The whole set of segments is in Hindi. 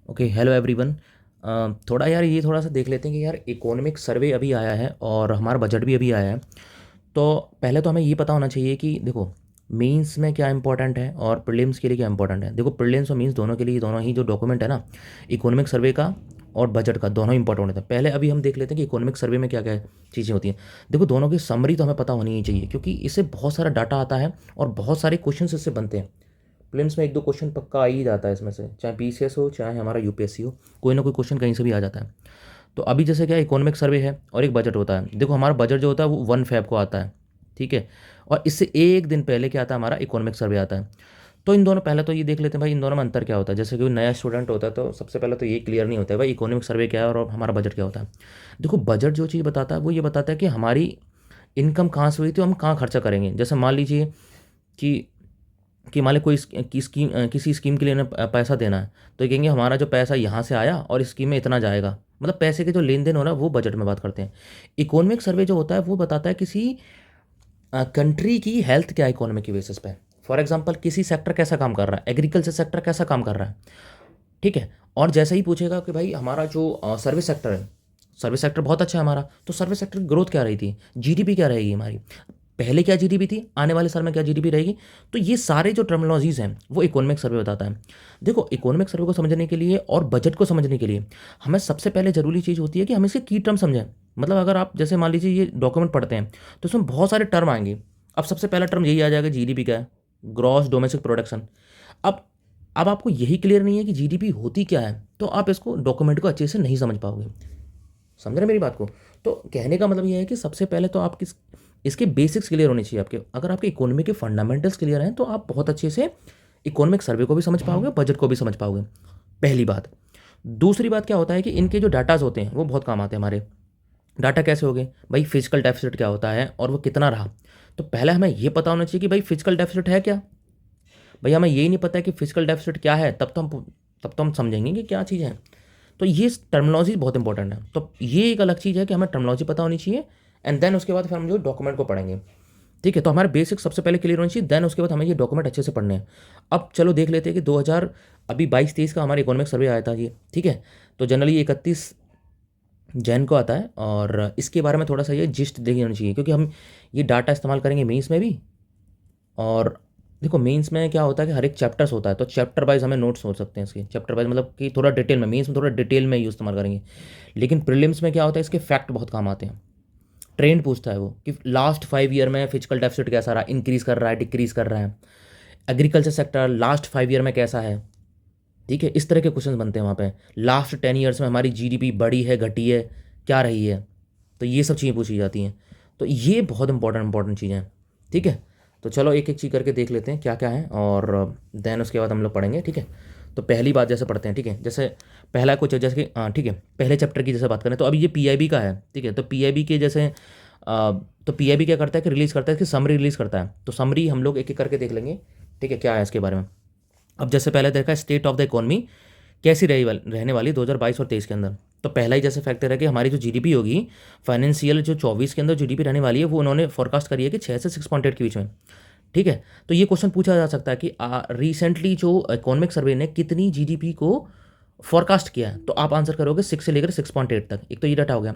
Okay, hello everyone. थोड़ा यार ये थोड़ा सा देख लेते हैं कि यार इकोनॉमिक सर्वे अभी आया है और हमारा बजट भी अभी आया है। तो पहले तो हमें ये पता होना चाहिए कि देखो, मेंस में क्या इंपॉर्टेंट है और प्रीलिम्स के लिए क्या इंपॉर्टेंट है। देखो, प्रीलिम्स और मेंस दोनों के लिए दोनों ही जो डॉक्यूमेंट है ना, इकोनॉमिक सर्वे का और बजट का, दोनों इंपॉर्टेंट होते हैं। पहले अभी हम देख लेते हैं कि इकोनॉमिक सर्वे में क्या क्या चीज़ें होती हैं। देखो, दोनों की समरी तो हमें पता होनी ही चाहिए क्योंकि इससे बहुत सारा डाटा आता है और बहुत सारे क्वेश्चन इससे बनते हैं। प्रीलिम्स में एक दो क्वेश्चन पक्का आ ही जाता है इसमें से, चाहे पीसीएस हो चाहे हमारा यूपीएससी हो, कोई ना कोई क्वेश्चन कहीं से भी आ जाता है। तो अभी जैसे क्या इकोनॉमिक सर्वे है और एक बजट होता है। देखो, हमारा बजट जो होता है वो 1 फ़रवरी को आता है, ठीक है। और इससे एक दिन पहले क्या आता है, हमारा इकोनॉमिक सर्वे आता है। तो इन दोनों, पहले तो ये देख लेते हैं भाई इन दोनों में अंतर क्या होता है। जैसे कोई नया स्टूडेंट होता है तो सबसे पहले तो ये क्लियर नहीं होता है भाई इकोनॉमिक सर्वे क्या है और हमारा बजट क्या होता है। देखो, बजट जो चीज़ बताता है वो ये बताता है कि हमारी इनकम कहाँ से हुई थी, हम कहाँ खर्चा करेंगे। जैसे मान लीजिए कि मान लो कोई किसी स्कीम के लिए ना पैसा देना है, तो ये कहेंगे हमारा जो पैसा यहाँ से आया और इस स्कीम में इतना जाएगा। मतलब पैसे के जो लेन देन हो रहा है वो बजट में बात करते हैं। इकोनॉमिक सर्वे जो होता है वो बताता है किसी कंट्री की हेल्थ क्या है इकोनॉमी की बेसिस पे। फॉर एग्जांपल, किसी सेक्टर कैसा काम कर रहा है, एग्रीकल्चर सेक्टर कैसा काम कर रहा है, ठीक है। और जैसे ही पूछेगा कि भाई हमारा जो सर्विस सेक्टर है, सर्विस सेक्टर बहुत अच्छा है हमारा, तो सर्विस सेक्टर की ग्रोथ क्या रही थी, जीडीपी क्या रहेगी हमारी, पहले क्या जीडीपी थी, आने वाले साल में क्या जीडीपी रहेगी। तो ये सारे जो टर्मिनोलॉजीज हैं वो इकोनॉमिक सर्वे बताता है। देखो, इकोनॉमिक सर्वे को समझने के लिए और बजट को समझने के लिए हमें सबसे पहले जरूरी चीज़ होती है कि हम इसके की टर्म समझें। मतलब अगर आप जैसे मान लीजिए ये डॉक्यूमेंट पढ़ते हैं तो इसमें बहुत सारे टर्म आएंगे। अब सबसे पहला टर्म यही आ जाएगा, जीडीपी क्या है, ग्रॉस डोमेस्टिक प्रोडक्शन। अब अब आपको यही क्लियर नहीं है कि जीडीपी होती क्या है, तो आप इसको डॉक्यूमेंट को अच्छे से नहीं समझ पाओगे। समझ रहे मेरी बात को। तो कहने का मतलब यह है कि सबसे पहले तो आप किस इसके बेसिक्स क्लियर होने चाहिए आपके। अगर आपके इकोनॉमी के फंडामेंटल्स क्लियर हैं तो आप बहुत अच्छे से इकोनॉमिक सर्वे को भी समझ पाओगे, बजट को भी समझ पाओगे, पहली बात। दूसरी बात क्या होता है कि इनके जो डाटाज होते हैं वो बहुत काम आते हैं हमारे। डाटा कैसे हो गए भाई, फिजिकल डेफिसिट क्या होता है और वो कितना रहा। तो पहले हमें ये पता होना चाहिए कि भाई फिजिकल डेफिसिट है क्या। भाई हमें यही नहीं पता है कि फिजिकल डेफिसिट क्या है, तब तो हम समझेंगे कि क्या चीज़ है। तो ये टर्मिनोलॉजी बहुत इंपॉर्टेंट है। तो ये एक अलग चीज़ है कि हमें टर्मिनोलॉजी पता होनी चाहिए, एंड देन उसके बाद फिर हम जो डॉक्यूमेंट को पढ़ेंगे, ठीक है। तो हमारे बेसिक सबसे पहले क्लियर होनी चाहिए, देन उसके बाद हमें ये डॉक्यूमेंट अच्छे से पढ़ने हैं। अब चलो देख लेते हैं कि 2000 अभी 22-23 का हमारा इकोनॉमिक सर्वे आया था ये, ठीक है। तो जनरली 31 जैन को आता है और इसके बारे में थोड़ा सा ये जिस्ट देखनी होनी चाहिए क्योंकि हम ये डाटा इस्तेमाल करेंगे मेंस में भी। और देखो, मेंस में क्या होता है कि हर एक चैप्टर्स होता है, तो चैप्टर वाइज हमें नोट्स हो सकते हैं इसके, चैप्टर वाइज मतलब कि थोड़ा डिटेल में, मेंस में थोड़ा डिटेल में यूज इस्तेमाल करेंगे। लेकिन प्रीलिम्स में क्या होता है, इसके फैक्ट बहुत काम आते हैं। ट्रेंड पूछता है वो कि लास्ट 5 ईयर में फिजिकल डेफिसिट कैसा रहा, इंक्रीज कर रहा है, डिक्रीज कर रहा है। एग्रीकल्चर सेक्टर लास्ट 5 ईयर में कैसा है, ठीक है। इस तरह के क्वेश्चन बनते हैं वहाँ पे। लास्ट 10 ईयर्स में हमारी जीडीपी बढ़ी है, घटी है, क्या रही है। तो ये सब चीज़ें पूछी जाती हैं। तो ये बहुत इंपॉर्टेंट चीज़ें हैं, ठीक है। तो चलो एक एक चीज़ करके देख लेते हैं क्या क्या है और देन उसके बाद हम लोग पढ़ेंगे, ठीक है। तो पहली बात जैसे पढ़ते हैं, ठीक है। जैसे पहला कुछ जैसे कि ठीक है, पहले चैप्टर की जैसे बात करें तो अभी ये पीआईबी का है, ठीक है। तो पीआईबी के जैसे तो पीआईबी क्या करता है कि रिलीज़ करता है कि समरी रिलीज़ करता है। तो समरी हम लोग एक एक करके देख लेंगे, ठीक है, क्या है इसके बारे में। अब जैसे पहले देखा स्टेट ऑफ द इकोनॉमी कैसी रहने वाली 2022 और 23 के अंदर। तो पहला ही जैसे फैक्टर है कि हमारी जो जीडीपी होगी फाइनेंशियल जो 24 के अंदर जीडीपी रहने वाली है वो उन्होंने फोरकास्ट करी है कि 6 से 6.8 के बीच में, ठीक है। तो ये क्वेश्चन पूछा जा सकता है कि रिसेंटली जो इकोनॉमिक सर्वे ने कितनी जीडीपी को फोरकास्ट किया है, तो आप आंसर करोगे 6 से लेकर 6.8 तक। एक तो ये डाटा हो गया,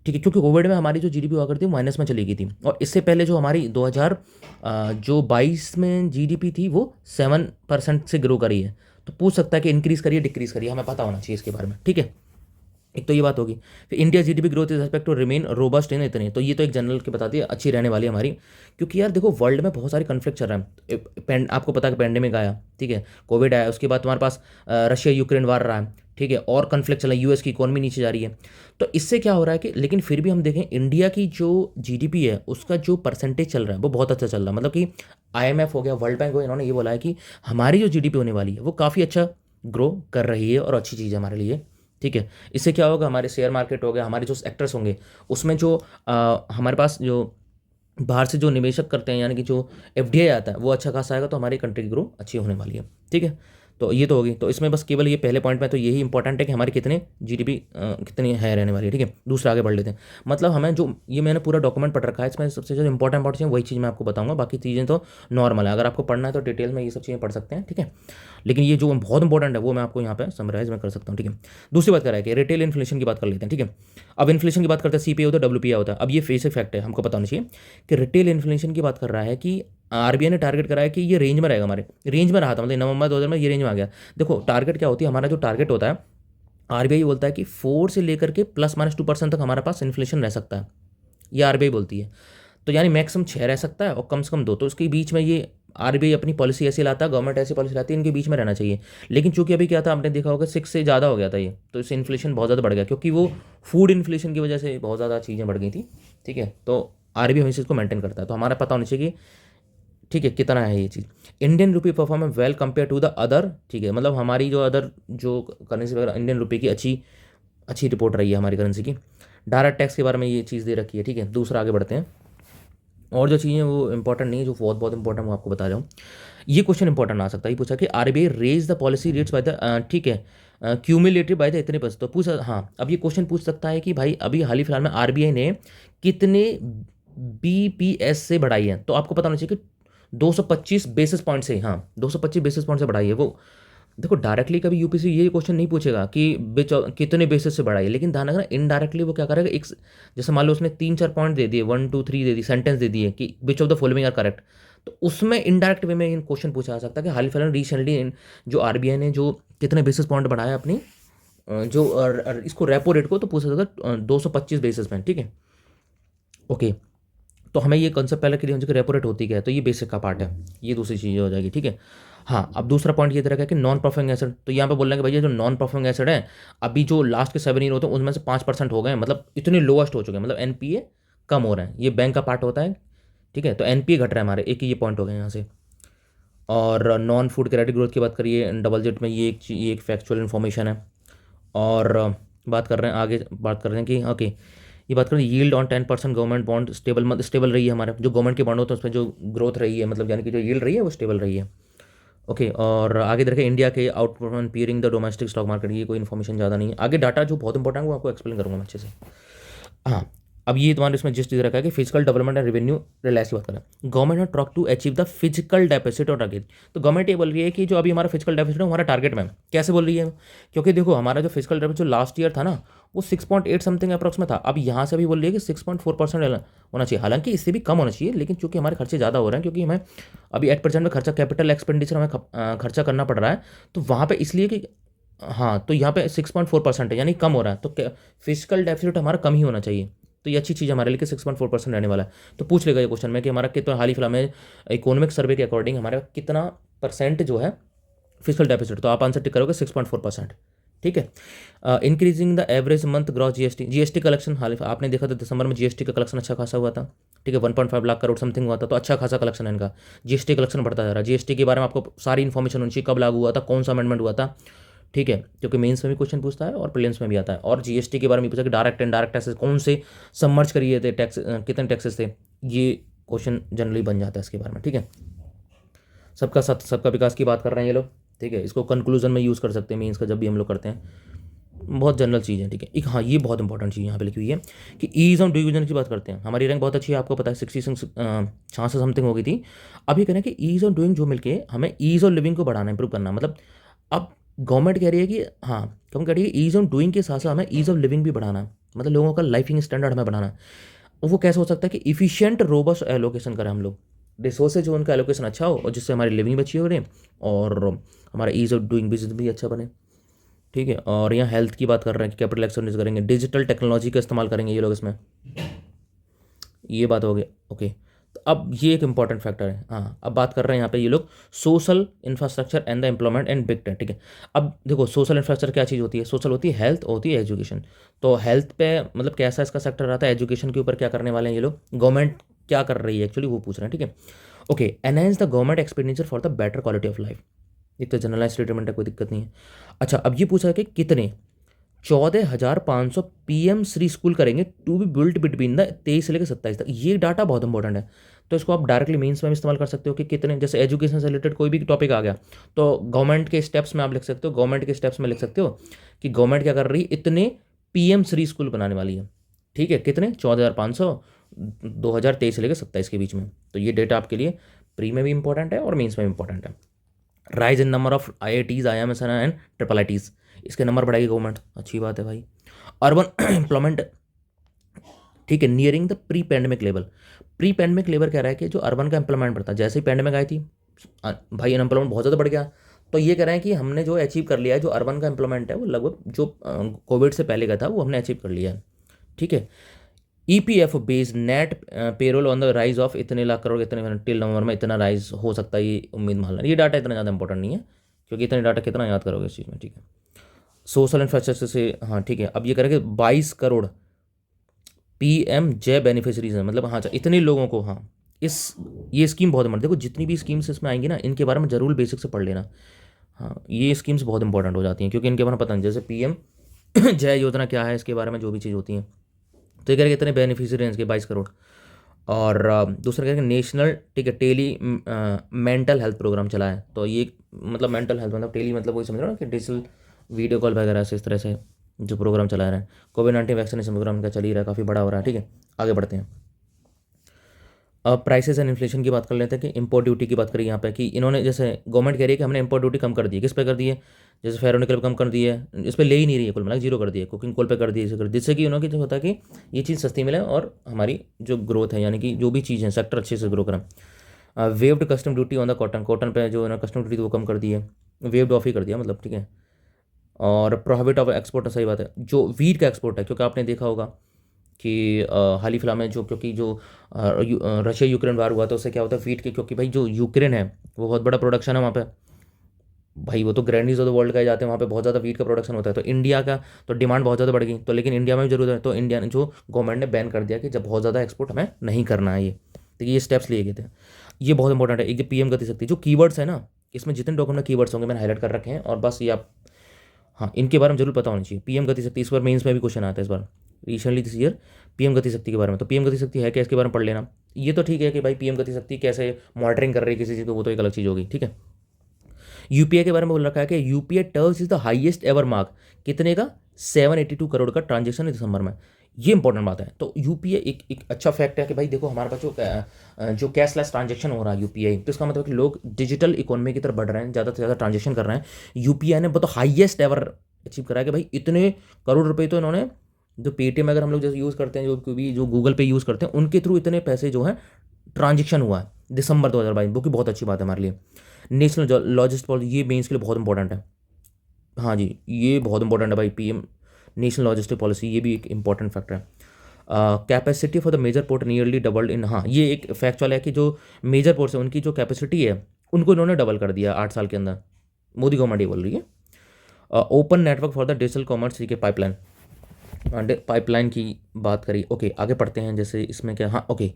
ठीक है, क्योंकि कोविड में हमारी जो जीडीपी हुआ करती थी माइनस में चली गई थी। और इससे पहले जो हमारी 2022 में जीडीपी थी वो 7% से ग्रो करी है। तो पूछ सकता है कि इंक्रीज करिए डिक्रीज करिए, हमें पता होना चाहिए इसके बारे में, ठीक है। एक तो ये बात होगी। फिर India GDP growth is expect to remain robust in इतनी, तो ये तो एक जनरल की बताती है अच्छी रहने वाली है हमारी। क्योंकि यार देखो, वर्ल्ड में बहुत सारे कन्फ्लिक्ट चल रहा है। आपको पता है कि पैंडेमिक आया, ठीक है, कोविड आया, उसके बाद तुम्हारे पास रशिया यूक्रेन वार रहा है, ठीक है, और कन्फ्लिक्ट चल रहा है, यूएस की इकोनॉमी नीचे जा रही है। तो इससे क्या हो रहा है कि लेकिन फिर भी हम देखें इंडिया की जो जीडीपी है उसका जो परसेंटेज चल रहा है वो बहुत अच्छा चल रहा है। मतलब कि आईएमएफ हो गया, वर्ल्ड बैंक हो गया, इन्होंने ये बोला है कि हमारी जो जीडीपी होने वाली है वो काफ़ी अच्छा ग्रो कर रही है और अच्छी चीज़ है हमारे लिए, ठीक है। इससे क्या होगा, हमारे शेयर मार्केट हो गया, हमारे जो सेक्टर्स होंगे उसमें जो हमारे पास जो बाहर से जो निवेशक करते हैं यानी कि जो एफडीआई आता है वो अच्छा खासा आएगा, तो हमारी कंट्री की ग्रो अच्छी होने वाली है, ठीक है। तो ये तो होगी। तो इसमें बस केवल ये पहले पॉइंट में तो यही इंपॉर्टेंट है कि हमारी कितने जीडीपी कितनी है रहने वाली है, ठीक है। दूसरा आगे बढ़ लेते हैं। मतलब हमें जो ये मैंने पूरा डॉक्यूमेंट पढ़ रखा है, इसमें सबसे जो इंपॉर्टेंट है वही चीज़ मैं आपको बताऊंगा, बाकी चीज़ें तो नॉर्मल है। अगर आपको पढ़ना है तो डिटेल में ये सब चीज़ें पढ़ सकते हैं, ठीक है। लेकिन ये जो बहुत इंपॉर्टेंट है वो मैं आपको यहाँ पे समराइज में कर सकता हूँ, ठीक है। दूसरी बात कर रहा है कि रिटेल इन्फ्लेशन की बात कर लेते हैं, ठीक है। अब इन्फ्लेशन की बात करते हैं, सीपीआई होता है, डब्ल्यूपीआई होता है। अब ये फेस फैक्ट है, हमको पता होना चाहिए कि रिटेल इन्फ्लेशन की बात कर रहा है कि आरबीआई ने टारगेट कराया कि ये रेंज में रहेगा, हमारे रेंज में रहा था, मतलब नवंबर 2000 में ये रेंज में आ गया। देखो टारगेट क्या होती है, हमारा जो टारगेट होता है, आरबीआई बोलता है कि 4 से लेकर के +-2% तक हमारे पास इन्फ्लेशन रह सकता है, ये आरबीआई बोलती है। तो यानी मैक्सिमम 6 रह सकता है और कम से कम 2, तो उसके बीच में ये आरबीआई अपनी पॉलिसी ऐसी लाता है, गवर्नमेंट ऐसी पॉलिसी लाती है, इनके बीच में रहना चाहिए। लेकिन चूंकि अभी क्या था, आपने देखा होगा 6 से ज़्यादा हो गया था ये, तो इससे इन्फ्लेशन बहुत ज़्यादा बढ़ गया, क्योंकि वो फूड इन्फ्लेशन की वजह से बहुत ज़्यादा चीज़ें बढ़ गई थी, ठीक है। तो आरबीआई हमेशा इसको मेंटेन करता है, तो हमारा पता होना चाहिए कि ठीक है कितना है ये चीज़। Indian rupee perform well compare to the other, ठीक है, मतलब हमारी जो अदर जो करेंसी वगैरह, इंडियन रुपये की अच्छी अच्छी रिपोर्ट रही है हमारी करेंसी की। डायरेक्ट टैक्स के बारे में ये चीज़ दे रखी है, ठीक है। दूसरा आगे बढ़ते हैं, और जो चीज़ें वो इंपॉर्टेंट नहीं है, जो बहुत बहुत इंपॉर्टेंट वो आपको बता रहा हूँ। ये क्वेश्चन इंपॉर्टेंट आ सकता है, ये पूछा कि RBI raise the policy rates by the, ठीक है, क्यूमुलेटिव बाय द इतने % तो पूछा, हाँ अब ये क्वेश्चन पूछ सकता है कि भाई अभी हाल ही फिलहाल में आरबीआई ने कितने बीपीएस से बढ़ाई है, तो आपको पता होना चाहिए कि 225 बेसिस पॉइंट से, हाँ 225 बेसिस पॉइंट से बढ़ाई है वो। देखो डायरेक्टली कभी यूपीसी ये क्वेश्चन नहीं पूछेगा कि कितने बेसिस से बढ़ाई है, लेकिन ध्यान रखना इनडायरेक्टली वो क्या करेगा, एक जैसे मान लो उसने 3-4 पॉइंट दे दिए, 1 2 3 दे दी, सेंटेंस दे दिए कि which of the following are correct, तो उसमें इनडायरेक्ट वे में इन क्वेश्चन पूछा जा सकता है कि हाल फिलहाल रिसेंटली जो आरबीआई ने जो कितने बेसिस पॉइंट बढ़ाया अपनी जो इसको रेपो रेट को, तो पूछा जाता है 225 बेसिस पॉइंट, ठीक है। ओके, तो हमें ये कंसेप्ट पहले क्लियर हो जाए कि रेपो रेट होती क्या है, तो ये बेसिक का पार्ट है, ये दूसरी चीज़ हो जाएगी, ठीक है। हाँ अब दूसरा पॉइंट ये तरह का कि नॉन परफॉर्मिंग एसेट, तो यहाँ पे बोल रहे हैं कि भैया जो नॉन परफॉर्मिंग एसेट है, अभी जो लास्ट के 7 ईयर होते हैं उनमें से 5% हो गए हैं, मतलब इतने लोएस्ट हो चुके हैं, मतलब एनपीए कम हो रहे हैं, ये बैंक का पार्ट होता है, ठीक है। तो एनपीए घट रहा है हमारे, एक ही ये पॉइंट हो गए यहाँ से। और नॉन फूड क्रेडिट ग्रोथ की बात करिए डबल डिजिट में, ये एक फैक्चुअल इन्फॉर्मेशन है। और बात कर रहे हैं आगे, बात कर रहे हैं कि ओके, ये बात करें yield on 10% government bond stable, मतलब स्टेबल रही है हमारे जो गवर्नमेंट के बॉन्ड होते हैं उसमें जो ग्रोथ रही है, मतलब यानी कि जो यील्ड रही है वो स्टेबल रही है। ओके, और आगे देखें इंडिया के outperform peering the domestic stock market, ये कोई इन्फॉर्मेशन ज़्यादा नहीं है। आगे डाटा जो बहुत इंपॉर्टेंट है वो आपको एक्सप्लेन करूँगा मैं अच्छे से। हाँ अब ये तुम्हारे इसमें जिस चीज़ रखा है कि physical development and revenue reliance की बात करें, गवर्नमेंट है track to achieve the physical deficit और टारगेट, तो गवर्नमेंट ये बोल रही है कि जो अभी हमारा फिजिकल डेफिसिट है हमारा टारगेट में, कैसे बोल रही है, क्योंकि देखो हमारा जो फिजिकल डेफिसिट जो लास्ट ईयर था ना वो 6.8 समथिंग अप्रॉक्स में था, अब यहाँ से भी बोल रही है कि 6.4% होना चाहिए, हालांकि इससे भी कम होना चाहिए, लेकिन चूंकि हमारे खर्चे ज़्यादा हो रहे हैं, क्योंकि हमें अभी 8% में खर्चा, कैपिटल एक्सपेंडिचर हमें खर्चा करना पड़ रहा है, तो वहाँ पे इसलिए कि हाँ, तो यहाँ पे 6.4% है यानी कम हो रहा है, तो फिजिकल डेफिसिट हमारा कम ही होना चाहिए, तो ये अच्छी चीज़ हमारे लिए कि 6.4% रहने वाला है। तो पूछ लेगा ये क्वेश्चन में कि हमारा कितना हाल ही फिलहाल में इकोनॉमिक सर्वे के अकॉर्डिंग हमारा कितना % जो है फिजिकल डेफिसिट, तो आप आंसर टिक करोगे 6.4%, ठीक है। Increasing the average month gross GST collection, हाल आपने देखा था दिसंबर में जीएसटी का कलेक्शन अच्छा खासा हुआ था, ठीक है, 1.5 लाख करोड़ समथिंग हुआ था, तो अच्छा खासा कलेक्शन है इनका, जीएसटी कलेक्शन बढ़ता जा रहा है। जीएसटी के बारे में आपको सारी इन्फॉर्मेशन होनी चाहिए, कब लागू हुआ था, कौन सा अमेंडमेंट हुआ था, ठीक है, क्योंकि मेंस में भी क्वेश्चन पूछता है और प्रीलिम्स में भी आता है। और जीएसटी के बारे में पूछा कि डायरेक्ट एंड डायरेक्ट टैक्सेस कौन से सबमर्ज करिए थे, टैक्स कितने टैक्सेस थे, ये क्वेश्चन जनरली बन जाता है इसके बारे में, ठीक है। सबका साथ सबका विकास की बात कर रहे हैं ये लोग, ठीक है, इसको कंक्लूजन में यूज़ कर सकते हैं मेंस का जब भी हम लोग करते हैं, बहुत जनरल चीज़ है, ठीक है। एक हाँ ये बहुत इंपॉर्टेंट चीज़ यहाँ पे लिखी हुई है कि ईज ऑफ डूइंग बिजनेस की बात करते हैं, हमारी रैंक बहुत अच्छी है, आपको पता है 66 समथिंग हो गई थी। अभी कहना कि ईज ऑफ डूइंग जो मिलके हमें ईज ऑफ लिविंग को बढ़ाना, इंप्रूव करना, मतलब अब गवर्नमेंट कह रही है कि हाँ कम कह रही है ईज ऑफ डूइंग के साथ साथ हमें ईज ऑफ लिविंग भी बढ़ाना है, मतलब लोगों का लाइफिंग स्टैंडर्ड हमें बढ़ाना है। वो कैसे हो सकता है कि इफिशियंट रोबस्ट एलोकेशन करें हम लोग, रिसोर्सेज जो उनका एलोकेशन अच्छा हो और जिससे हमारी लिविंग भी अच्छी हो रही और हमारा ईज ऑफ डूइंग बिजनेस भी अच्छा बने, ठीक है। और यहाँ हेल्थ की बात कर रहे हैं कि कैपिटल एक्सपेंडिचर करेंगे, डिजिटल टेक्नोलॉजी का इस्तेमाल करेंगे ये लोग इसमें, ये बात हो गई। ओके, तो अब ये एक इंपॉर्टेंट फैक्टर है। हाँ अब बात कर रहे हैं यहाँ पे ये लोग social infrastructure and the employment and big tech, ठीक है। अब देखो सोशल इंफ्रास्ट्रक्चर क्या चीज़ होती है, सोशल होती है हेल्थ, होती है एजुकेशन, तो हेल्थ पे मतलब कैसा इसका सेक्टर रहता है, एजुकेशन के ऊपर क्या करने वाले हैं ये लोग, गवर्नमेंट क्या कर रही है एक्चुअली वो पूछ रहे हैं, ठीक है। Okay, enhance the government expenditure for the better quality of life, एक तो जनरलाइज स्टेटमेंट है, कोई दिक्कत नहीं है। अच्छा अब ये पूछा है कि कितने 14,500 पीएम श्री स्कूल करेंगे to be built between the 23 से लेकर 27 तक, ये डाटा बहुत इंपॉर्टेंट है। तो इसको आप डायरेक्टली मीन्स में भी इस्तेमाल कर सकते हो कि कितने, जैसे एजुकेशन से रिलेटेड कोई भी टॉपिक आ गया तो गवर्नमेंट के स्टेप्स में आप लिख सकते हो, गवर्नमेंट के स्टेप्स में लिख सकते हो कि गवर्नमेंट क्या कर रही है, इतने पीएम श्री स्कूल बनाने वाली है, ठीक है, कितने 14,500 2023 से लेकर 27 के बीच में। तो ये डेटा आपके लिए प्री में भी इंपॉर्टेंट है और मेंस में भी इंपॉर्टेंट है। Rise in number of IITs IIMs and triple IITs, इसके नंबर बढ़ाएगी गवर्नमेंट, अच्छी बात है भाई। अर्बन एम्प्लॉयमेंट, ठीक है, nearing the pre pandemic level. Pre pandemic level कह रहा है कि जो अर्बन का एम्प्लॉयमेंट बढ़ता, जैसे ही पैंडमिक आई थी भाई अनएम्प्लॉयमेंट बहुत ज़्यादा बढ़ गया। तो ये कह रहे हैं कि हमने जो अचीव कर लिया है, जो अर्बन का एम्प्लॉयमेंट है वो लगभग जो कोविड से पहले का था वो हमने अचीव कर लिया है, ठीक है। EPF based net payroll on the rise of इतने लाख करोड़, इतने टिल नवंबर में इतना राइज हो सकता है, ये उम्मीद मान लें। ये डाटा इतना ज़्यादा इंपॉर्टेंट नहीं है क्योंकि इतने डाटा कितना याद करोगे इस चीज़ में, ठीक है। सोशल इंफ्रास्ट्रक्चर से, हाँ ठीक है, अब ये करेंगे 22 करोड़ PMJ बेनिफिशरीज हैं, मतलब हाँ इतने लोगों को, हाँ इस ये स्कीम बहुत इंपॉर्टेंट, देखो जितनी भी स्कीम्स इसमें आएंगी ना इनके बारे में जरूर बेसिक से पढ़ लेना। हाँ ये स्कीम्स बहुत इंपॉर्टेंट हो जाती हैं क्योंकि इनके बारे में पता नहीं, जैसे PM जय योजना क्या है, इसके बारे में जो भी चीज़ होती है। तो ये करेंगे इतने बेनिफिशरी हैं इसके 22 करोड़। और दूसरा करेंगे नेशनल, ठीक है, टेली मेंटल हेल्थ प्रोग्राम चला है। तो ये मतलब मेंटल हेल्थ मतलब टेली मतलब वही समझ रहे हो ना कि डिजिटल वीडियो कॉल वगैरह से इस तरह से जो प्रोग्राम चला रहे हैं। कोविड-19 वैक्सीनेशन प्रोग्राम का चल ही रहा है, काफ़ी बड़ा हो रहा है, ठीक है। आगे बढ़ते हैं, अब प्राइसेस एंड इन्फ्लेशन की बात कर लेते हैं कि इंपोर्ट ड्यूटी की बात करें यहाँ पे कि इन्होंने, जैसे गवर्नमेंट कह रही है कि हमने इंपोर्ट ड्यूटी कम कर दी है, किस पे कर दी है, जैसे फेरोनिकल पे कम कर दी है, इस पर ले ही नहीं रही है, कुल मिला जीरो कर दी है, कुकिंग कोल पे कर दी है, जिससे कि उन्होंने जो होता है कि ये चीज़ सस्ती मिले और हमारी जो ग्रोथ है यानी कि जो भी चीज़ है सेक्टर अच्छे से ग्रो करें। Waived custom duty on the cotton, cotton पे जो है कस्टम ड्यूटी वो कम कर दी है, वेव्ड ऑफ ही कर दिया मतलब, ठीक है। और प्रोहिबिट ऑफ एक्सपोर्ट, सही बात है, जो वीट का एक्सपोर्ट है, क्योंकि आपने देखा होगा कि हाल ही फिलहाल में जो, क्योंकि जो रशिया यूक्रेन वार हुआ तो उससे क्या होता है वीट के, क्योंकि भाई जो यूक्रेन है वो बहुत बड़ा प्रोडक्शन है वहाँ पे, भाई वो तो ग्रैंडीज ऑफ द वर्ल्ड कहे जाते हैं, वहाँ पे बहुत ज़्यादा वीट का प्रोडक्शन होता है। तो इंडिया का तो डिमांड बहुत ज़्यादा बढ़ गई, तो लेकिन इंडिया में भी जरूरत है, तो इंडिया ने जो गवर्नमेंट ने बैन कर दिया कि जब बहुत ज़्यादा एक्सपोर्ट हमें नहीं करना है, ये स्टेप्स लिए गए थे। ये बहुत इंपॉर्टेंट है। एक PM गति शक्ति, जो कीवर्ड्स है ना इसमें जितने डॉक्यूमेंट कीवर्ड्स होंगे मैंने हाईलाइट कर रखे हैं, और बस ये आप, हाँ इनके बारे में जरूर पता होना चाहिए। PM गति शक्ति इस बार मेंस में भी क्वेश्चन आता है, इस बार रिसेंटली दिस ईयर PM गति शक्ति के बारे में। तो PM गति शक्ति है क्या, इसके बारे में पढ़ लेना। ये तो ठीक है कि भाई PM गति शक्ति कैसे मॉनिटरिंग कर रही है किसी चीज़ को, वो तो एक अलग चीज़ होगी, ठीक है। UPI के बारे में बोल रखा है कि UPI turns is the highest ever mark, कितने का, 782 करोड़ का ट्रांजेक्शन है दिसंबर में। ये इंपॉर्टेंट बात है। तो UPI एक अच्छा फैक्ट है कि भाई देखो हमारे पास जो कैशलेस ट्रांजेक्शन हो रहा है UPI, तो इसका मतलब कि लोग डिजिटल इकोनॉमी की तरफ बढ़ रहे हैं, ज़्यादा से ज़्यादा ट्रांजेक्शन कर रहे हैं। UPI ने बहुत हाईएस्ट एवर अचीव करा है कि भाई इतने करोड़ रुपए तो इन्होंने, जो पेटीएम अगर हम लोग जैसे यूज़ करते हैं, जो गूगल पे यूज़ करते हैं, उनके थ्रू इतने पैसे जो है ट्रांजेक्शन हुआ है दिसंबर 2022, वो की बहुत अच्छी बात है हमारे लिए। नेशनल लॉजिस्ट पॉलिसी, ये मेंस के लिए बहुत इंपॉर्टेंट है, हाँ जी ये बहुत इंपॉर्टेंट है भाई। PM नेशनल लॉजिस्टिक पॉलिसी, ये भी एक इंपॉर्टेंट फैक्टर है। Capacity for the major port nearly doubled in, हाँ ये एक फैक्चुअल है कि जो मेजर पोर्ट्स है उनकी जो कैपेसिटी है उनको इन्होंने डबल कर दिया 8 साल के अंदर, मोदी गवर्नमेंट ये बोल रही है। Open network for the digital commerce के पाइपलाइन की बात करी। ओके आगे पढ़ते हैं, जैसे इसमें क्या, हाँ ओके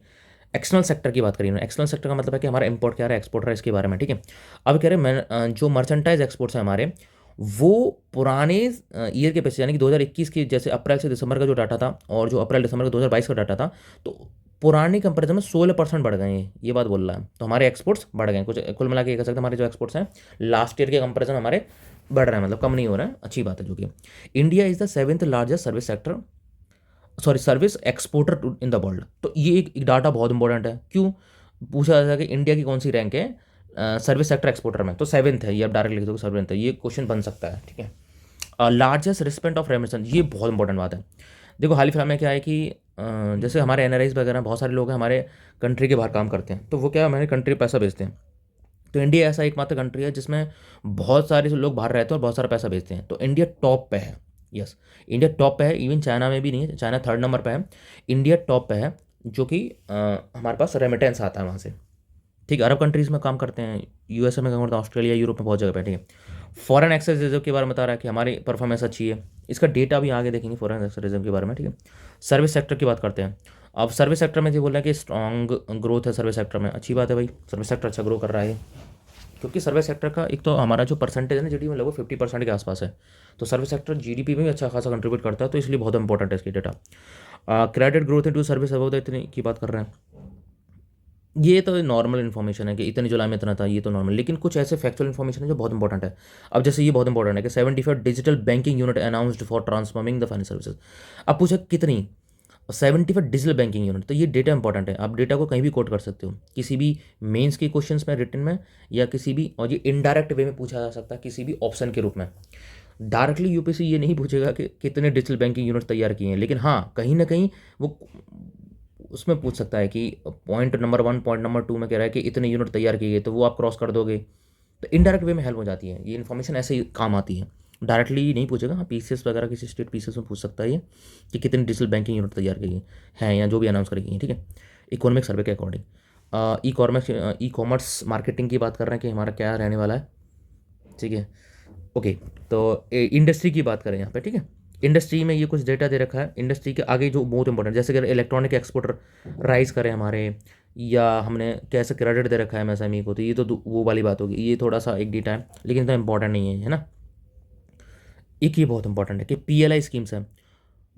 एक्सटर्नल सेक्टर की बात करी उन्होंने। एक्सटर्नल सेक्टर का मतलब है कि हमारा इंपोर्ट क्या रहा है, एक्सपोर्ट रहा है, इसके बारे में, ठीक है। अब कह रहे हैं जो मर्चेंटाइज एक्सपोर्ट्स हैं हमारे, वो पुराने ईयर के पैसे यानी कि 2021 की, जैसे अप्रैल से दिसंबर का जो डाटा था और जो अप्रैल दिसंबर का 2022 का डाटा था, तो पुराने कंपेरिजन में 16% बढ़ गए हैं, ये बात बोल रहा है। तो हमारे एक्सपोर्ट्स बढ़ गए कुछ, कुल मिला के कह सकते हैं हमारे जो एक्सपोर्ट्स हैं लास्ट ईयर के कंपेरिजन हमारे बढ़ रहे हैं, मतलब कम नहीं हो रहा है, अच्छी बात है। जो कि India is the 7th largest service sector, sorry service exporter in the world. तो ये एक डाटा बहुत इंपॉर्टेंट है। क्यों पूछा जाता है कि इंडिया की कौन सी रैंक है सर्विस सेक्टर एक्सपोर्टर में, तो 7th है, ये आप डायरेक्ट लिख दो 7th है, ये क्वेश्चन बन सकता है, ठीक है। लार्जेस्ट रिस्पेंट ऑफ रेमिटेंस, ये बहुत इंपॉर्टेंट बात है। देखो हाल ही फिलहाल में क्या है कि जैसे हमारे NRIs वगैरह बहुत सारे लोग हैं हमारे कंट्री के बाहर काम करते हैं, तो वो क्या हमारे कंट्री पैसा भेजते हैं। तो इंडिया ऐसा एकमात्र कंट्री है जिसमें बहुत सारे लोग बाहर रहते हैं और बहुत सारा पैसा भेजते हैं, तो इंडिया टॉप पे है। यस इंडिया टॉप पे है, इवन चाइना में भी नहीं है, चाइना 3rd नंबर पे है, इंडिया टॉप पे है, जो कि हमारे पास रेमिटेंस आता है वहाँ से, ठीक है। अरब कंट्रीज़ में काम करते हैं, USA में काम करते हैं, ऑस्ट्रेलिया यूरोप में बहुत जगह पे, ठीक है। फॉरेन एक्सेस रिजर्व के बारे में बता रहा है कि हमारी परफॉर्मेंस अच्छी है, इसका डेटा भी आगे देखेंगे फॉरेन एक्सेस रिजर्व के बारे में, ठीक है। सर्विस सेक्टर की बात करते हैं। अब सर्विस सेक्टर में जो बोल रहा है कि स्ट्रॉन्ग ग्रोथ है सर्विस सेक्टर में, अच्छी बात है भाई, सर्विस सेक्टर अच्छा ग्रो कर रहा है, क्योंकि सर्विस सेक्टर का एक तो हमारा जो परसेंटेज है ना GDP में लगभग 50% के आसपास है, तो सर्विस सेक्टर GDP में भी अच्छा खासा कंट्रीब्यूट करता है, तो इसलिए बहुत इंपॉर्टेंट है इसकी data. Credit growth into service about इतनी की बात कर रहे हैं। ये तो नॉर्मल इन्फॉर्मेशन है कि इतनी जुलाई में इतना था, ये तो नॉर्मल, लेकिन कुछ ऐसे फैक्चुअल इन्फॉर्मेशन है जो बहुत इंपॉर्टेंट है। अब जैसे ये बहुत इंपॉर्टेंट है कि 75 digital banking unit announced for transforming the financial services. अब पूछा कितनी, 75 डिजिटल बैंकिंग यूनिट, तो ये डेटा इंपॉर्टेंट है। आप डेटा को कहीं भी कोट कर सकते हो, किसी भी मेंस के क्वेश्चंस में, रिटन में, या किसी भी, और ये इनडायरेक्ट वे में पूछा जा सकता है किसी भी ऑप्शन के रूप में। डायरेक्टली यूपीएससी ये नहीं पूछेगा कि कितने डिजिटल बैंकिंग यूनिट तैयार किए हैं, लेकिन हाँ कहीं ना कहीं वो उसमें पूछ सकता है कि पॉइंट नंबर 1 पॉइंट नंबर 2 में कह रहा है कि इतने यूनिट तैयार किए गए, तो वो आप क्रॉस कर दोगे, तो इनडायरेक्ट वे में हेल्प हो जाती है। ये इन्फॉर्मेशन ऐसे ही काम आती है, डायरेक्टली नहीं पूछेगा। हाँ पीसीएस वगैरह किसी स्टेट पीसीएस में पूछ सकता है ये कि कितनी डिजिटल बैंकिंग यूनिट तैयार की गई हैं या जो भी अनाउंस करी गई है, ठीक है, इकोनॉमिक सर्वे के अकॉर्डिंग। ई कॉमर्स मार्केटिंग की बात कर रहे हैं कि हमारा क्या रहने वाला है, ठीक है। ओके, तो इंडस्ट्री की बात करें यहाँ पे, ठीक है। इंडस्ट्री में ये कुछ डेटा दे रखा है, इंडस्ट्री के आगे जो बहुत इंपॉर्टेंट, जैसे कि इलेक्ट्रॉनिक एक्सपोर्टर राइज करें हमारे, या हमने कैसे क्रेडिट दे रखा है एमएसएमई को, तो ये तो वो वाली बात होगी, ये थोड़ा सा एक डेटा है लेकिन इतना इंपॉर्टेंट नहीं है, है ना। एक ये बहुत इंपॉर्टेंट है कि पीएलआई स्कीम्स है,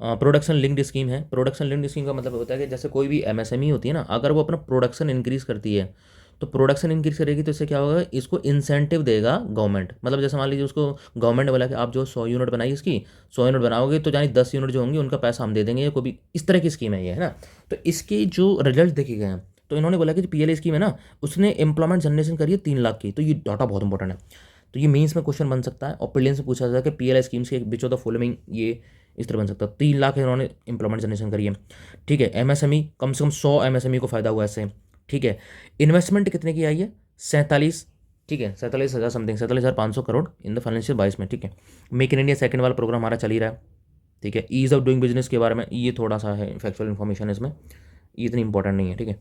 प्रोडक्शन लिंक्ड स्कीम है। प्रोडक्शन लिंक्ड स्कीम का मतलब होता है कि जैसे कोई भी एमएसएमई होती है ना, अगर वो अपना प्रोडक्शन इंक्रीज करती है, तो प्रोडक्शन इंक्रीज करेगी तो इससे क्या होगा, इसको इंसेंटिव देगा गवर्नमेंट। मतलब जैसे मान लीजिए उसको गवर्नमेंट बोला कि आप जो 100 यूनिट बनाइए, इसकी 100 यूनिट बनाओगे तो यानी 10 यूनिट जो होंगे उनका पैसा हम दे देंगे, या कोई भी इस तरह की स्कीम है ये, है ना। तो इसके जो रिजल्ट देखे गए हैं, तो इन्होंने बोला कि जो पीएलआई स्कीम है ना, उसने एम्प्लॉयमेंट जनरेशन करी है 3 लाख की, तो ये डाटा बहुत इंपॉर्टेंट है। तो ये मेंस में क्वेश्चन बन सकता है और प्रीलिम्स से पूछा जाता है कि पीएलआई स्कीम्स के बीच ऑफ द फॉलोइंग, ये इस तरह बन सकता है। 3 लाख इन्होंने एम्प्लॉयमेंट जनरेशन करी है, ठीक है। एमएसएमई कम से कम 100 एमएसएमई को फायदा हुआ है इससे, ठीक है। इन्वेस्टमेंट कितने की आई है, 47, ठीक है, 47,000 something, 47,500 crore in the financial 22 में, ठीक है। मेक इन इंडिया सेकंड वाला प्रोग्राम हमारा चल ही रहा है, ठीक है। ईज ऑफ डूइंग बिजनेस के बारे में ये थोड़ा सा है फैक्चुअल इन्फॉर्मेशन है इसमें, ये इतनी इंपॉर्टेंट नहीं है, ठीक है।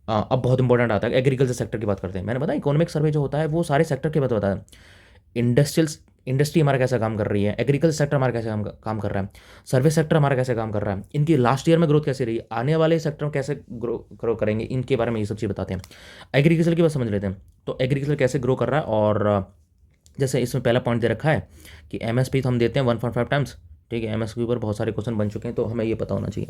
अब बहुत इंपॉर्टेंट आता है, एग्रीकल्चर सेक्टर की बात करते हैं। मैंने बताया इकोनॉमिक सर्वे जो होता है वो सारे सेक्टर के बात बताया, इंडस्ट्रियल, इंडस्ट्री हमारा कैसा काम कर रही है, एग्रीकल्चर सेक्टर हमारा कैसे काम कर रहा है, सर्विस सेक्टर हमारा कैसे काम कर रहा है, इनकी लास्ट ईयर में ग्रोथ कैसे रही, आने वाले सेक्टर में कैसे ग्रो करेंगे, इनके बारे में ये सब चीज़ बताते हैं। एग्रीकल्चर की बात समझ लेते हैं, तो एग्रीकल्चर कैसे ग्रो कर रहा है, और जैसे इसमें पहला पॉइंट दे रखा है कि एमएसपी तो हम देते हैं 1.5 टाइम्स, ठीक है। एमएसपी के ऊपर बहुत सारे क्वेश्चन बन चुके हैं, तो हमें ये पता होना चाहिए।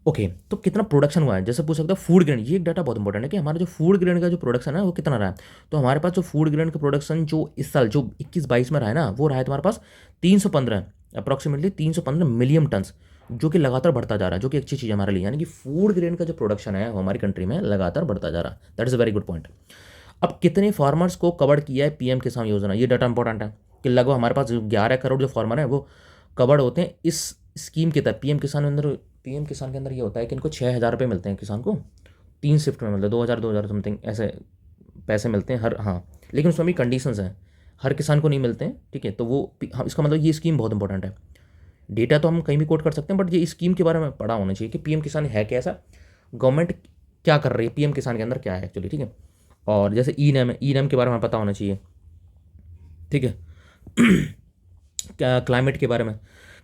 ओके, तो कितना प्रोडक्शन हुआ है, जैसे पूछ सकते हो फूड ग्रेन, ये एक डाटा बहुत इंपॉर्टेंट है कि हमारा जो फूड ग्रेन का जो प्रोडक्शन है वो कितना रहा है। तो हमारे पास जो फूड ग्रेन का प्रोडक्शन जो इस साल जो 21-22 में रहा है ना, वो रहा है तुम्हारे पास 315, अप्रॉक्सीमेटली 315 मिलियन टन्स, जो कि लगातार बढ़ता जा रहा है, जो कि अच्छी चीज़ है हमारे लिए। यानी कि फूड ग्रेन का जो प्रोडक्शन है वो हमारी कंट्री में लगातार बढ़ता जा रहा है, that is a very good point. अब कितने फार्मर्स को कवर किया है पीएम किसान योजना, ये डाटा इंपॉर्टेंट है कि लगभग हमारे पास 11 करोड़ जो फार्मर हैं वो कवर्ड होते हैं इस स्कीम के तहत। पीएम किसान के अंदर ये होता है कि इनको 6,000 रुपये मिलते हैं किसान को, 3 शिफ्ट में, मतलब 2,000 समथिंग ऐसे पैसे मिलते हैं हर, हाँ, लेकिन उसमें भी कंडीशंस हैं, हर किसान को नहीं मिलते हैं, ठीक है। तो वो हाँ, इसका मतलब ये स्कीम बहुत इंपॉर्टेंट है। डेटा तो हम कहीं भी कोट कर सकते हैं, बट ये स्कीम के बारे में पढ़ा होना चाहिए कि पीएम किसान है कैसा, गवर्नमेंट क्या कर रही है पीएम किसान के अंदर क्या है एक्चुअली, ठीक है। और जैसे ई नैम है, ई नैम के बारे में पता होना चाहिए, ठीक है। क्या क्लाइमेट के बारे में,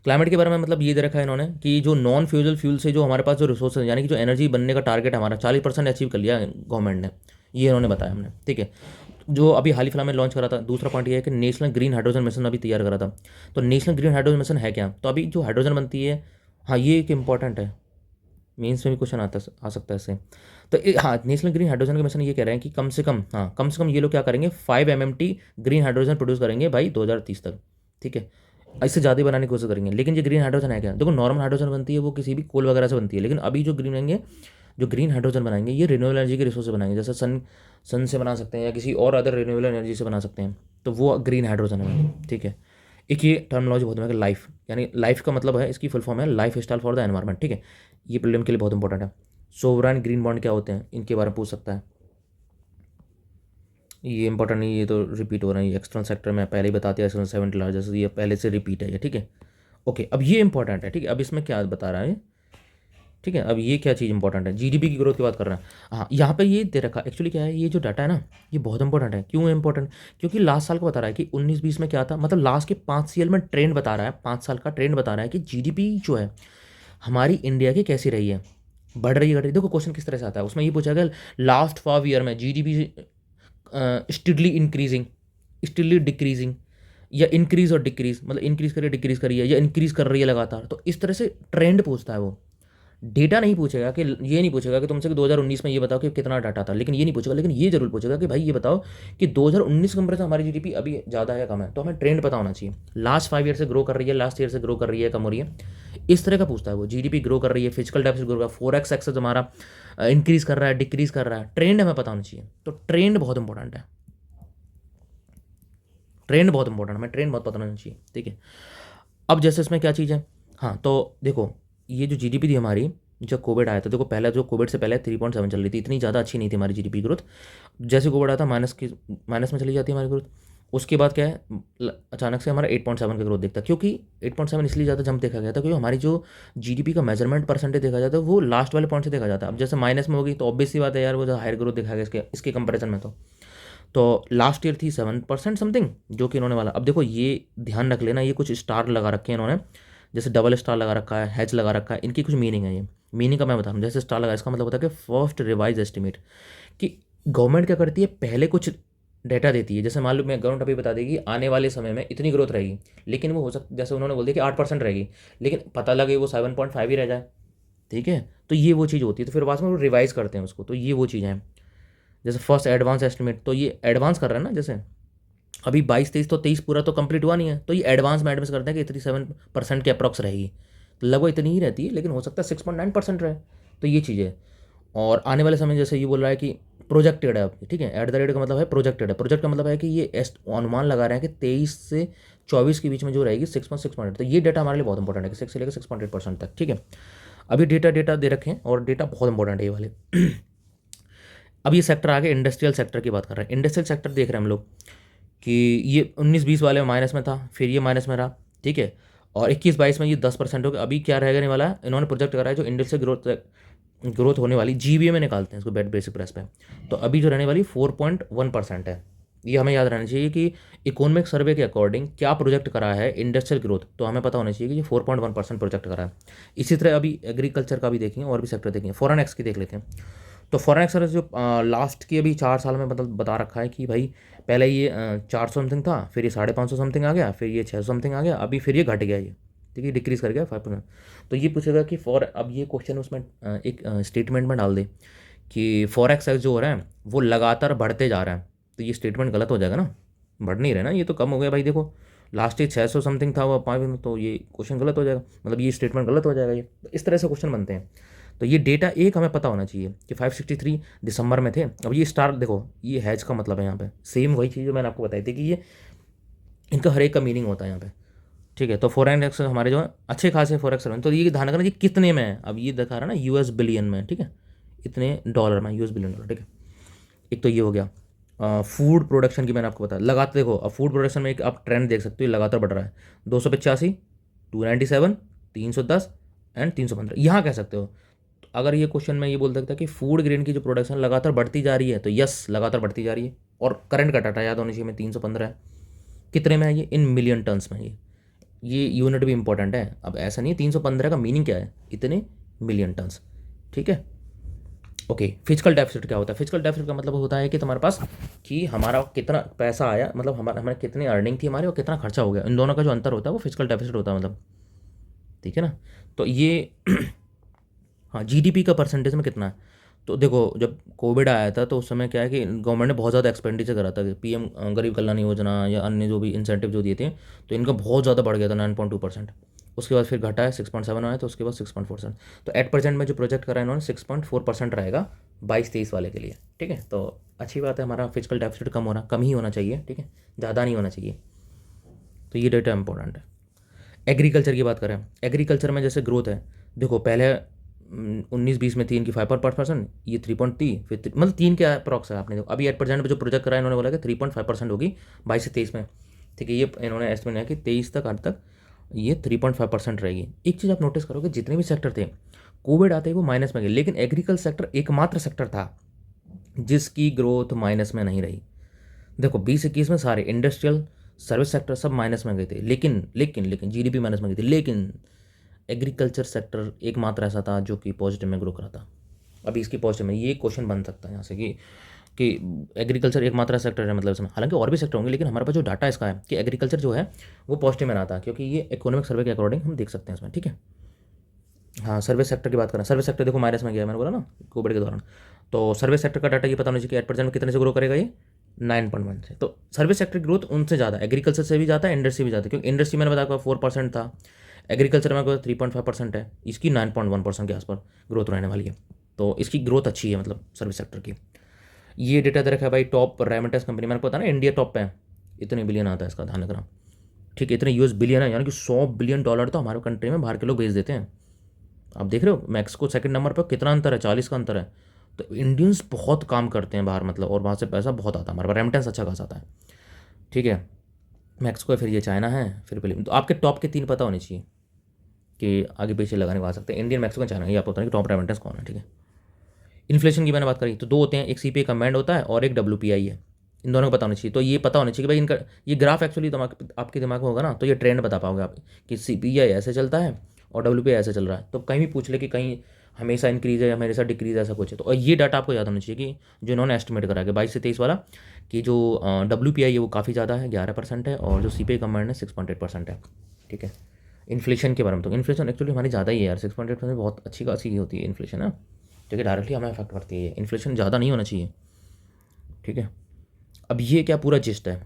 क्लाइमेट के बारे में मतलब ये दे रखा है इन्होंने कि जो नॉन फ्यूजल फ्यूल से जो हमारे पास जो रिसोर्स यानी कि जो एनर्जी बनने का टारगेट हमारा 40% अचीव कर लिया गवर्नमेंट ने, ये इन्होंने बताया हमने, ठीक है। जो अभी हाल ही फिलहाल में लॉन्च करा था। दूसरा पॉइंट ये है कि नेशनल ग्रीन हाइड्रोजन मिशन अभी तैयार करा था। तो नेशनल ग्रीन हाइड्रोजन मिशन है क्या, तो अभी जो हाइड्रोजन बनती है, हाँ ये एक इंपॉर्टेंट है, मेंस में भी क्वेश्चन आ सकता है इससे। तो हाँ, नेशनल ग्रीन हाइड्रोजन का मिशन ये कह रहे हैं कि कम से कम, हाँ कम से कम ये लोग क्या करेंगे, 5 MMT ग्रीन हाइड्रोजन प्रोड्यूस करेंगे भाई 2030 तक, ठीक है। इससे ज़्यादा ही बनाने की कोशिश करेंगे। लेकिन ये ग्रीन हाइड्रोजन है क्या, देखो नॉर्मल हाइड्रोजन बनती है वो किसी भी कोल वगैरह से बनती है, लेकिन अभी जो ग्रीन हाइड्रोजन बनाएंगे ये रिन्यूएबल एनर्जी के रिसोर्स से बनाएंगे, जैसे सन से बना सकते हैं या किसी और अदर रिन्यूएबल एनर्जी से बना सकते हैं, तो वो ग्रीन हाइड्रोजन है, ठीक है। एक ये टर्मिनोलॉजी बहुत है कि लाइफ, यानी लाइफ का मतलब है, इसकी फुल फॉर्म है life style for the environment, ठीक है। ये प्रीलिम के लिए बहुत इंपॉर्टेंट है। सोवराइन ग्रीन बॉन्ड क्या होते हैं, इनके बारे में पूछ सकता है, ये इंपॉर्टेंट नहीं, ये तो रिपीट हो रहा है, ये एक्सटर्नल सेक्टर में पहले ही बताते हैं, एक्सटर्नल 7 लार्जेस्ट, ये पहले से रिपीट है ये, ठीक है। ओके, अब ये इंपॉर्टेंट है, ठीक है। अब इसमें क्या बता रहा है, ठीक है। अब ये क्या चीज़ इंपॉर्टेंट है, जीडीपी की ग्रोथ की बात कर रहे हैं। हाँ, यहाँ पे ये दे रखा एक्चुअली क्या है, ये जो डाटा है ना ये बहुत इंपॉर्टेंट है। क्यों इंपॉर्टेंट, क्योंकि लास्ट साल का बता रहा है कि 19-20 में क्या था, मतलब लास्ट के 5 CL में ट्रेंड बता रहा है, 5 साल का ट्रेंड बता रहा है कि जीडीपी जो है हमारी इंडिया की कैसी रही है, बढ़ रही है, घट रही है। देखो क्वेश्चन किस तरह से आता है, उसमें ये पूछा गया लास्ट 5 ईयर में जीडीपी स्टिडली इंक्रीजिंग, स्टिडली डिक्रीजिंग, या इंक्रीज और डिक्रीज, मतलब इंक्रीज करिए डिक्रीज करिए, या इंक्रीज कर रही है लगातार, तो इस तरह से ट्रेंड पूछता है वो। डेटा नहीं पूछेगा कि ये नहीं पूछेगा कि तुमसे कि 2019 में ये बताओ कि कितना डाटा था, लेकिन ये नहीं पूछेगा, लेकिन ये जरूर पूछेगा कि भाई ये बताओ कि 2019 के कंपेरिजन हमारी जीडीपी अभी ज़्यादा है कम है। तो हमें ट्रेंड पता होना चाहिए, लास्ट 5 ईयर से ग्रो कर रही है, लास्ट ईयर से ग्रो कर रही है, कम हो रही है, इस तरह का पूछता है वो। जीडीपी ग्रो कर रही है, फिजिकल डेफिसिट ग्रो कर रहा है, 4x एक्सेस हमारा इंक्रीज कर रहा है, डिक्रीज कर रहा है, ट्रेंड हमें पता होना चाहिए। तो ट्रेंड बहुत इंपॉर्टेंट है, ट्रेंड बहुत इंपॉर्टेंट है, हमें ट्रेंड बहुत पता होना चाहिए, ठीक है। अब जैसे इसमें क्या चीज़ है, हाँ तो देखो ये जो जीडीपी थी हमारी जब कोविड आया था, देखो पहले जो कोविड से पहले 3.7 चल रही थी, इतनी ज़्यादा अच्छी नहीं थी हमारी जीडीपी ग्रोथ। जैसे कोविड आया था माइनस में चली जाती है हमारी ग्रोथ। उसके बाद क्या है, अचानक से हमारा 8.7 का ग्रोथ दिखता है, क्योंकि 8.7 इसलिए ज़्यादा जंप देखा गया था क्योंकि हमारी जो जीडीपी का मेजरमेंट परसेंटेज देखा जाता है वो लास्ट वाले पॉइंट से देखा जाता है। अब जैसे माइनस में होगी तो ऑब्वियस सी बात है यार, वो जो हायर ग्रोथ देखा गया इसके कंपेरिजन में। तो लास्ट ईयर थी 7% समथिंग जो कि इन्होंने वाला। अब देखो ये ध्यान रख लेना, ये कुछ स्टार लगा रखे हैं इन्होंने, जैसे डबल स्टार लगा रखा है, हैच लगा रखा है, इनकी कुछ मीनिंग है। ये मीनिंग का मैं बता रहा हूँ। जैसे स्टार लगा इसका मतलब होता है कि फर्स्ट रिवाइज एस्टिमेट, कि गवर्नमेंट क्या करती है, पहले कुछ डेटा देती है। जैसे मान लो मैं गवर्नमेंट अभी बता देगी आने वाले समय में इतनी ग्रोथ रहेगी, लेकिन वो हो सकता जैसे उन्होंने बोल दिया कि 8% रहेगी, लेकिन पता लगे वो 7.5 ही रह जाए, ठीक है। तो ये वो चीज़ होती है, तो फिर बाद में वो रिवाइज करते हैं उसको। तो ये वो चीज़ें हैं, जैसे फर्स्ट एडवांस एस्टिमेट, तो ये एडवांस कर रहे हैं ना, जैसे अभी 22-23 तो 23 पूरा तो कंप्लीट हुआ नहीं है, तो ये एडवांस में एडवांस करते हैं कि इतनी 7% की अप्रॉक्स रहेगी। तो लगभग इतनी ही रहती है, लेकिन हो सकता है 6.9% रहे। तो ये चीज़ है। और आने वाले समय जैसे ये बोल रहा है कि प्रोजेक्टेड है आपकी, ठीक है, एट द रेट का मतलब है प्रोजेक्टेड है। प्रोजेक्ट का मतलब है कि ये अनुमान लगा रहे हैं कि 23 से 24 के बीच में जो रहेगी 6.6%। तो ये डेटा हमारे लिए बहुत इंपॉर्टेंट है कि 6 से लेकर 6.8% तक, ठीक है। अभी डेटा डेटा दे रखे हैं और डेटा बहुत इंपॉर्टेंट है ये वाले। अब ये सेक्टर आगे इंडस्ट्रियल सेक्टर की बात कर रहे हैं। इंडस्ट्रियल सेक्टर देख रहे हैं हम लोग कि ये 19-20 वाले में माइनस में था, फिर ये माइनस में रहा, ठीक है। और 21-22 में ये 10% हो गया। अभी क्या रहने वाला है, इन्होंने प्रोजेक्ट करा है जो इंडस्ट्रियल ग्रोथ होने वाली, जीबीए में निकालते हैं इसको बेड बेसिक प्रेस पे। तो अभी जो रहने वाली 4.1% है। ये हमें याद रहना चाहिए कि इकोनॉमिक सर्वे के अकॉर्डिंग क्या प्रोजेक्ट करा है इंडस्ट्रियल ग्रोथ, तो हमें पता होना चाहिए कि ये 4.1% प्रोजेक्ट करा है। इसी तरह अभी एग्रीकल्चर का भी देखेंगे और भी सेक्टर देखेंगे। फॉरेन एक्स की देख लेते हैं। तो फॉरेन एक्सचेंज जो लास्ट की अभी 4 साल में मतलब बता रखा है कि भाई पहले ये 400 समथिंग था, फिर ये 550 समथिंग आ गया, फिर ये 600 समथिंग आ गया, अभी फिर ये घट गया, ये ठीक है, डिक्रीज कर गया 5%। तो ये पूछेगा कि अब ये क्वेश्चन उसमें एक स्टेटमेंट में डाल दे कि फॉरेक्स जो हो रहा है वो लगातार बढ़ते जा रहा है। तो ये स्टेटमेंट गलत हो जाएगा ना, बढ़ नहीं रहा ना, ये तो कम हो गया भाई। देखो लास्ट ईयर 600 समथिंग था वो 5 में, तो ये क्वेश्चन गलत हो जाएगा, मतलब ये स्टेटमेंट गलत हो जाएगा। ये तो इस तरह से क्वेश्चन बनते हैं। तो ये डेटा एक हमें पता होना चाहिए कि 563 दिसंबर में थे। अब ये स्टार देखो, ये हैच का मतलब है यहाँ पे सेम वही चीज़ जो मैंने आपको बताई थी कि ये इनका हर एक का मीनिंग होता है यहाँ पे, ठीक है। तो फॉरेन एक्स हमारे जो है अच्छे खासे फॉरेक्स तो ये ध्यान रखना ये कितने में है। अब ये दिखा रहा है ना यूएस बिलियन में, ठीक है, इतने डॉलर में, यूएस बिलियन डॉलर, ठीक है। एक तो ये हो गया। फूड प्रोडक्शन की मैंने आपको बताया, लगातार देखो अब फूड प्रोडक्शन में एक आप ट्रेंड देख सकते हो, लगातार बढ़ रहा है। 285, 297, 310 एंड 315, यहाँ कह सकते हो। तो अगर ये क्वेश्चन में ये बोल सकता है कि फूड ग्रेन की जो प्रोडक्शन लगातार बढ़ती जा रही है, तो यस लगातार बढ़ती जा रही है। और करंट का डाटा याद होना चाहिए में 315 है। कितने में है ये, इन मिलियन टन्स में। ये यूनिट भी इंपॉर्टेंट है। अब ऐसा नहीं है, 315 का मीनिंग क्या है, इतने मिलियन टन्स, ठीक है। ओके, फिजिकल डेफिसिट क्या होता है? फिजिकल डेफिसिट का मतलब होता है कि तुम्हारे पास कि हमारा कितना पैसा आया, मतलब हमारे कितनी अर्निंग थी हमारी और कितना खर्चा हो गया, इन दोनों का जो अंतर होता है वो फिजिकल डेफिसिट होता है, मतलब, ठीक है ना। तो ये हाँ, जीडीपी का परसेंटेज में कितना है। तो देखो जब कोविड आया था तो उस समय क्या है कि गवर्नमेंट ने बहुत ज़्यादा एक्सपेंडिचर करा था कि पीएम गरीब कल्याण योजना या अन्य जो भी इंसेंटिव जो दिए थे, तो इनका बहुत ज़्यादा बढ़ गया था 9.2%। उसके बाद फिर घटा है 6.7 आया, तो उसके बाद 6.4%। तो एट प्रेजेंट में जो प्रोजेक्ट करा है इन्होंने 6.4% रहेगा 22-23 वाले के लिए, ठीक है। तो अच्छी बात है, हमारा फिजिकल डेफिसिट कम ही होना चाहिए, ठीक है, ज़्यादा नहीं होना चाहिए। तो ये डेटा इंपॉर्टेंट है। एग्रीकल्चर की बात करें, एग्रीकल्चर में जैसे ग्रोथ है, देखो पहले 19-20 में थी इनकी 5%, ये 3.3, फिर मतलब 3 के अप्रॉक्स है। आपने देखो अभी एट प्रेजेंट में जो प्रोजेक्ट करा है इन्होंने बोला कि 3.5% होगी 22 से 23 में, ठीक है। ये इन्होंने एस्टिमेट है कि 23 तक अंत तक ये 3.5% रहेगी। एक चीज़ आप नोटिस करोगे, जितने भी सेक्टर थे कोविड आते ही वो माइनस में गए, लेकिन एग्रीकल्चर सेक्टर एकमात्र सेक्टर था जिसकी ग्रोथ माइनस में नहीं रही। देखो 20-21 में सारे इंडस्ट्रियल सर्विस सेक्टर सब माइनस में गए थे, लेकिन लेकिन लेकिन जीडीपी माइनस में गई थी, लेकिन एग्रीकल्चर सेक्टर एकमात्र ऐसा था जो कि पॉजिटिव में ग्रो करा था। अभी इसकी पॉजिटिव में ये क्वेश्चन बन सकता है यहाँ से कि एग्रीकल्चर एकमात्र सेक्टर है, मतलब इसमें हालांकि और भी सेक्टर होंगे, लेकिन हमारे पास जो डाटा इसका है कि एग्रीकल्चर जो है वो पॉजिटिव में आता है, क्योंकि ये इकोनॉमिक सर्वे के अकॉर्डिंग हम देख सकते हैं इसमें, ठीक है। हाँ, सर्विस सेक्टर की बात करें, सर्विस सेक्टर देखो माइनस में गया, मैंने बोला ना कोविड के दौरान। तो सर्विस सेक्टर का डाटा ये पता होना चाहिए कि एट परसेंट में कितने से ग्रो करेगा ये, 9.1 से। तो सर्विस सेक्टर की ग्रोथ उनसे ज़्यादा, एग्रीकल्चर से भी ज़्यादा है, इंडस्ट्री भी ज़्यादा, क्योंकि इंडस्ट्री मैंने बताया 4% था, एग्रीकल्चर में 3.5% है, इसकी 9.1% के आसपास ग्रोथ रहने वाली है। तो इसकी ग्रोथ अच्छी है, मतलब सर्विस सेक्टर की। ये डेटा दे रखा है भाई, टॉप रेमिटेंस कंपनी, मैंने पता ना इंडिया टॉप पे है, इतने बिलियन आता है इसका, ध्यान रखना। ठीक है, इतने यूएस बिलियन है, यानी कि $100 बिलियन तो हमारे कंट्री में बाहर के लोग भेज देते हैं। आप देख रहे हो मैक्सिको सेकंड नंबर पर, कितना अंतर है, 40 का अंतर है। तो इंडियंस बहुत काम करते हैं बाहर, मतलब, और वहाँ से पैसा बहुत आता है हमारे पास, रेमिटेंस अच्छा खासा आता है। ठीक है, मैक्सिको है, फिर ये चाइना है, फिर फिलीपींस। तो आपके टॉप के 3 पता होने चाहिए कि आगे पीछे लगाने को आ सकते हैं, इंडियन, मैक्सिको, चाइना, ये आपको पता है कि टॉप रेमिटेंस कौन है। ठीक है, इन्फ्लेशन की मैंने बात करी तो 2 होते हैं, एक सीपीआई कम्बाइंड होता है और एक डब्ल्यूपीआई है। इन दोनों को पता होना चाहिए। तो ये पता होना चाहिए कि भाई इनका ये ग्राफ एक्चुअली आपके दिमाग में होगा ना, तो ये ट्रेंड बता पाओगे आप कि सीपीआई ऐसे चलता है और डब्ल्यूपीआई ऐसे चल रहा है। तो कहीं भी पूछ ले कि कहीं हमेशा इंक्रीज है या हमेशा डिक्रीज है, ऐसा कुछ है, तो और ये डाटा आपको याद होना चाहिए कि जो इन्होंने एस्टिमेट करा है 22 से 23 वाला, कि जो डब्ल्यूपीआई है वो काफ़ी ज़्यादा है, 11% है, और जो सीपीआई कम्बाइंड है 6.8% है। ठीक है, इन्फ्लेशन के बारे में, तो इन्फ्लेशन एक्चुअली हमारी ज़्यादा ही है यार, 6.8% बहुत अच्छी खासी होती है इन्फ्लेशन है। ठीक है, डायरेक्टली हमें अफेक्ट करती है, इन्फ्लेशन ज़्यादा नहीं होना चाहिए। ठीक है, अब ये क्या पूरा जिस्ट है,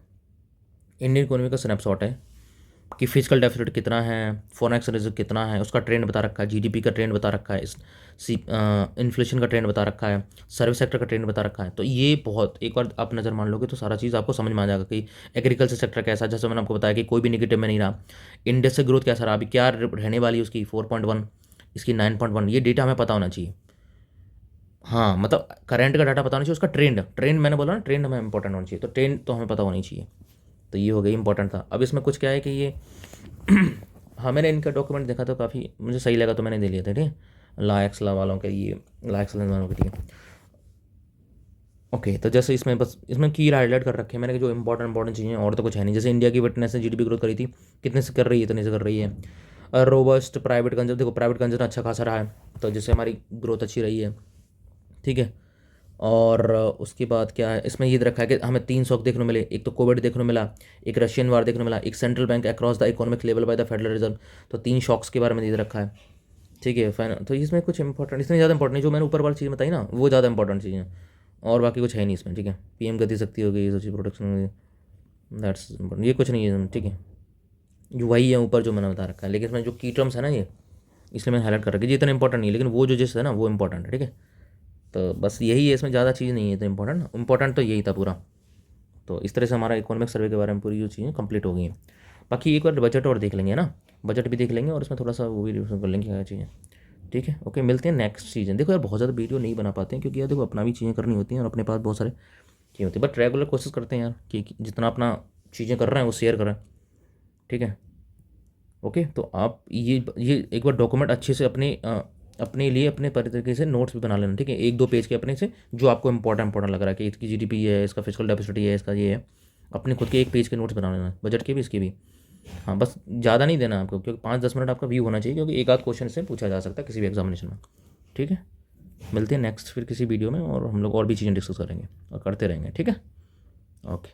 इंडियन इकोनॉमी का स्नैपशॉट है कि फिजिकल डेफिसिट कितना है, फॉरेक्स रिजर्व कितना है, उसका ट्रेंड बता रखा है, जीडीपी का ट्रेंड बता रखा है, इस इन्फ्लेशन का ट्रेंड बता रखा है, सर्विस सेक्टर का ट्रेंड बता रखा है। तो ये बहुत, एक बार आप नज़र मान लोगे तो सारा चीज़ आपको समझ में आ जाएगा कि एग्रीकल्चर सेक्टर कैसा, जैसे मैंने आपको बताया कि कोई भी निगेटिव में नहीं रहा, इंडेक्स से ग्रोथ कैसा रहा, अभी क्या रहने वाली है उसकी 4.1, इसकी 9.1, ये डेटा हमें पता होना चाहिए। हाँ, मतलब करंट का डाटा पता होना चाहिए, उसका ट्रेंड, ट्रेंड मैंने बोला ना, ट्रेंड हमें इंपॉर्टेंट होना चाहिए, तो ट्रेंड तो हमें पता होनी चाहिए। तो ये हो गई इंपॉर्टेंट था। अब इसमें कुछ क्या है कि ये हाँ, मैंने इनका डॉक्यूमेंट देखा तो काफ़ी मुझे सही लगा, तो मैंने दे लिया था। ठीक है, ला वालों के, ये ला एक्सलेंस वालों के। ठीक है, ओके। तो जैसे इसमें बस इसमें की हाईलाइट कर रखे हैं मैंने कि जो इंपॉर्टेंट चीज़ें हैं, और तो कुछ है नहीं। जैसे इंडिया की विटनेस ने जीडीपी ग्रोथ करी थी, कितने से कर रही है, इतने से कर रही है। रोबस्ट प्राइवेट कंजन, देखो प्राइवेट कंजन अच्छा खासा रहा है, तो जिससे हमारी ग्रोथ अच्छी रही है। ठीक है, और उसके बाद क्या है, इसमें ये रखा है कि हमें 3 शॉक देखने को मिले, एक तो कोविड देखने को मिला, एक रशियन वार देखने को मिला, एक central bank across the economic level by the federal reserve. तो 3 शॉक्स के बारे में ये रखा है। ठीक है, फाइन। तो इसमें कुछ इंपॉर्टेंट, इसमें ज़्यादा इंपॉर्टेंट नहीं, जो मैंने ऊपर वाली चीज़ बताई ना वो ज़्यादा इंपॉर्टेंट चीज़ है, और बाकी कुछ है नहीं इसमें। ठीक है, पीएम गति शक्ति हो गई, ये सब चीज़ प्रोटेक्शन, दैट्स इंपॉर्टेंट, ये कुछ नहीं है। ठीक है, जो वही है ऊपर जो मैंने बता रखा है, लेकिन इसमें जो की टर्म्स है ना, ये इसलिए मैंने हाईलाइट कर रखा है, ये इतना इंपॉर्टेंट नहीं है, लेकिन वो जो जिस है ना वो इंपॉर्टेंट है। ठीक है, तो बस यही है, इसमें ज़्यादा चीज़ नहीं है, तो इंपॉर्टेंट तो यही था पूरा। तो इस तरह से हमारा इकोनॉमिक सर्वे के बारे में पूरी जो चीज़ें कंप्लीट हो गई हैं। बाकी एक बार बजट और देख लेंगे ना, बजट भी देख लेंगे, और इसमें थोड़ा सा वो भी रिविजन कर लेंगे क्या चीज़ें। ठीक है, ओके, मिलते हैं नेक्स्ट सीजन। देखो यार, बहुत ज़्यादा वीडियो नहीं बना पाते हैं, क्योंकि यार देखो अपना भी चीज़ें करनी होती हैं, और अपने पास बहुत सारे चीज़ें होती है, बट रेगुलर कोशिश करते हैं यार कि जितना अपना चीज़ें कर रहे हैं वो शेयर करें। ठीक है, ओके। तो आप ये एक बार डॉक्यूमेंट अच्छे से अपने लिए अपने तरीके से नोट्स भी बना लेना। ठीक है, 1-2 पेज के अपने से, जो आपको इंपॉर्टेंट लग रहा है कि इसकी जीडीपी है, इसका फिजिकल डेफिसिट है, इसका ये है, अपने खुद के 1 पेज के नोट्स बना लेना, बजट के भी, इसके भी। हाँ, बस ज़्यादा नहीं देना आपको, क्योंकि 5-10 मिनट आपका व्यू होना चाहिए, क्योंकि एक आध क्वेश्चन से पूछा जा सकता है किसी भी एग्जामिनेशन में। ठीक है, मिलते हैं नेक्स्ट फिर किसी वीडियो में, और हम लोग और भी चीज़ें डिस्कस करेंगे और करते रहेंगे। ठीक है, ओके।